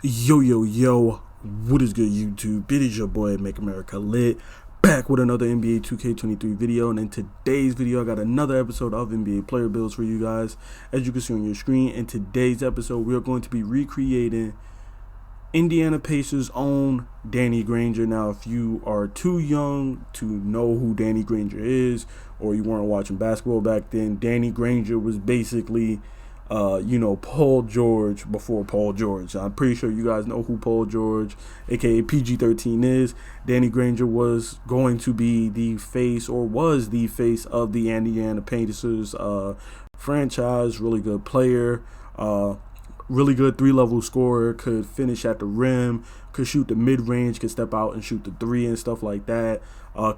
Yo, what is good, YouTube? It is your boy, Make America Lit, back with another NBA 2K23 video. And in today's video, I got another episode of NBA player builds for you guys. As you can see on your screen, in today's episode, we are going to be recreating Indiana Pacers' own Danny Granger. Now, if you are too young to know who Danny Granger is, or you weren't watching basketball back then, Danny Granger was basically Paul George before Paul George. I'm pretty sure you guys know who Paul George, aka PG-13, is. Danny Granger was going to be the face, or was the face, of the Indiana Pacers franchise. Really good player, really good three-level scorer, could finish at the rim, could shoot the mid-range, could step out and shoot the three and stuff like that.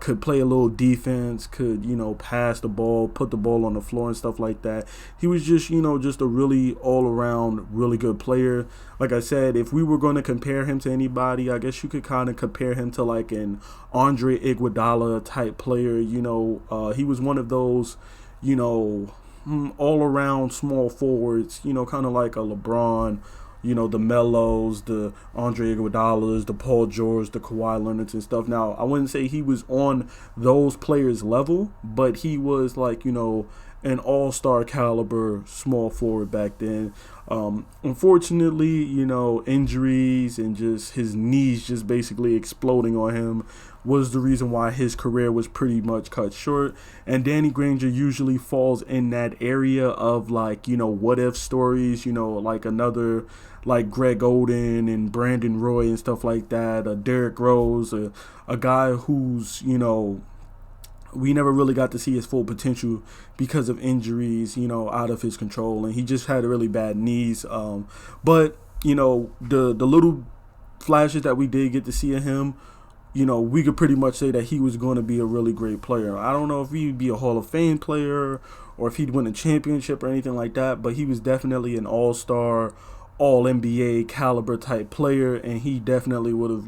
Could play a little defense, could, pass the ball, put the ball on the floor and stuff like that. He was just, just a really all-around, really good player. Like I said, if we were going to compare him to anybody, I guess you could kind of compare him to like an Andre Iguodala type player. He was one of those, all-around small forwards, kind of like a LeBron, the Melos, the Andre Iguodalas, the Paul George, the Kawhi Leonards and stuff. Now, I wouldn't say he was on those players' level, but he was like, an all-star caliber small forward back then. Unfortunately, injuries and just his knees just basically exploding on him was the reason why his career was pretty much cut short. And Danny Granger usually falls in that area of like, what if stories, like another like Greg Oden and Brandon Roy and stuff like that, Derrick Rose, a guy who's, we never really got to see his full potential because of injuries, out of his control, and he just had really bad knees. But the little flashes that we did get to see of him, we could pretty much say that he was going to be a really great player. I don't know if he'd be a Hall of Fame player or if he'd win a championship or anything like that, but he was definitely an all-star, all-NBA caliber type player, and he definitely would have,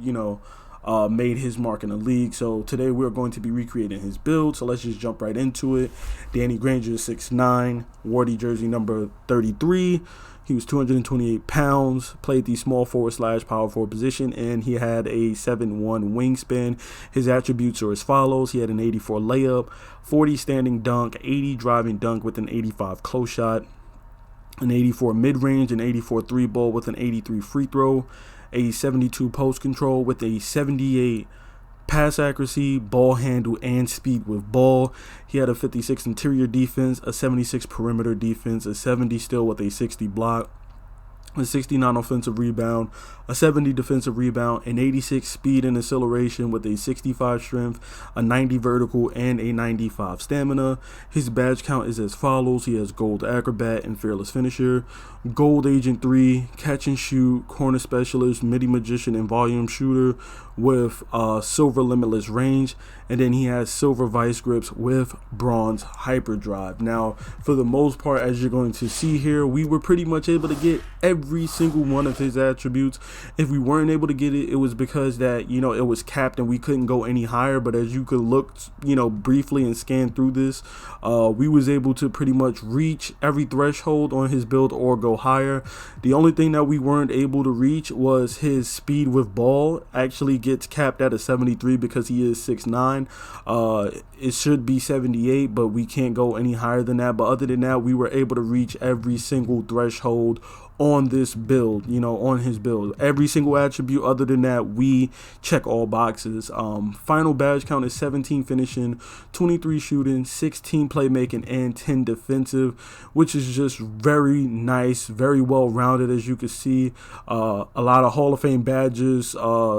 made his mark in the league. So today we're going to be recreating his build. So let's just jump right into it. Danny Granger, 6'9", Wardy jersey number 33. He was 228 pounds, played the small forward / power forward position, and he had a 7'1" wingspan. His attributes are as follows. He had an 84 layup, 40 standing dunk, 80 driving dunk with an 85 close shot, an 84 mid-range, an 84 three-ball with an 83 free throw, a 72 post control with a 78 pass accuracy, ball handle, and speed with ball. He had a 56 interior defense, a 76 perimeter defense, a 70 steal with a 60 block, a 69 offensive rebound, a 70 defensive rebound, an 86 speed and acceleration with a 65 strength, a 90 vertical, and a 95 stamina. His badge count is as follows. He has gold acrobat and fearless finisher, gold agent 3, catch and shoot, corner specialist, midi magician, and volume shooter with silver limitless range. And then he has silver vice grips with bronze hyperdrive. Now, for the most part, as you're going to see here, we were pretty much able to get every single one of his attributes. If we weren't able to get it, it was because that, it was capped and we couldn't go any higher. But as you could look, briefly and scan through this, we was able to pretty much reach every threshold on his build or go higher. The only thing that we weren't able to reach was his speed with ball. Actually gets capped at a 73 because he is 6'9". It should be 78, but we can't go any higher than that. But other than that, we were able to reach every single threshold on this build, on his build. Every single attribute. Other than that, we check all boxes. Final badge count is 17 finishing, 23 shooting, 16 playmaking, and 10 defensive, which is just very nice, very well rounded. As you can see, a lot of Hall of Fame badges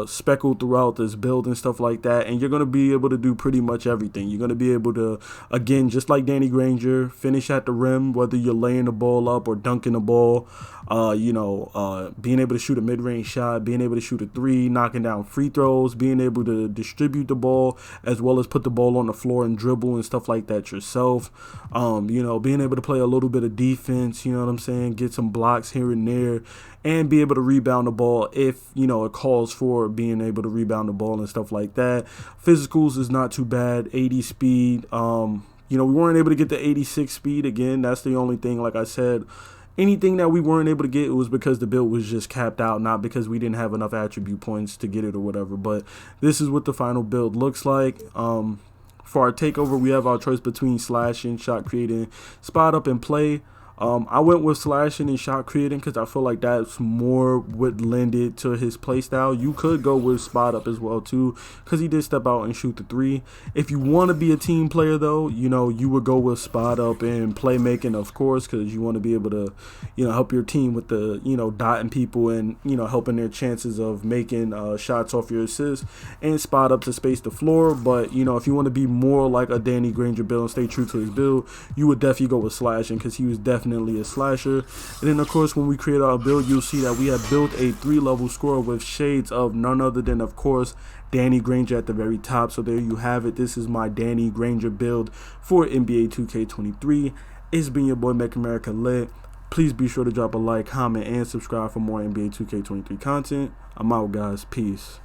speckled throughout this build and stuff like that. And you're going to be able to do pretty much everything. You're going to be able to, again, just like Danny Granger, finish at the rim, whether you're laying the ball up or dunking the ball. Being able to shoot a mid-range shot, being able to shoot a three, knocking down free throws, being able to distribute the ball, as well as put the ball on the floor and dribble and stuff like that yourself. Being able to play a little bit of defense, get some blocks here and there, and be able to rebound the ball if, it calls for being able to rebound the ball and stuff like that. Physicals is not too bad, 80 speed. We weren't able to get the 86 speed again. That's the only thing, like I said. anything that we weren't able to get, it was because the build was just capped out, not because we didn't have enough attribute points to get it or whatever. But this is what the final build looks like. For our takeover, we have our choice between slashing, shot creating, spot up, and play. I went with slashing and shot creating because I feel like that's more what lended to his playstyle. You could go with spot up as well too, because he did step out and shoot the 3. If you want to be a team player though, you know, you would go with spot up and playmaking, of course, because you want to be able to, you know, help your team with the, you know, dotting people and, you know, helping their chances of making shots off your assists, and spot up to space the floor. But, you know, if you want to be more like a Danny Granger build and stay true to his build, you would definitely go with slashing because he was definitely a slasher. And then of course, when we create our build, you'll see that we have built a 3-level scorer with shades of none other than, of course, Danny Granger at the very top. So there you have it. This is my Danny Granger build for NBA 2K23. It's been your boy Make America Lit. Please be sure to drop a like, comment, and subscribe for more NBA 2K23 content. I'm out, guys. Peace.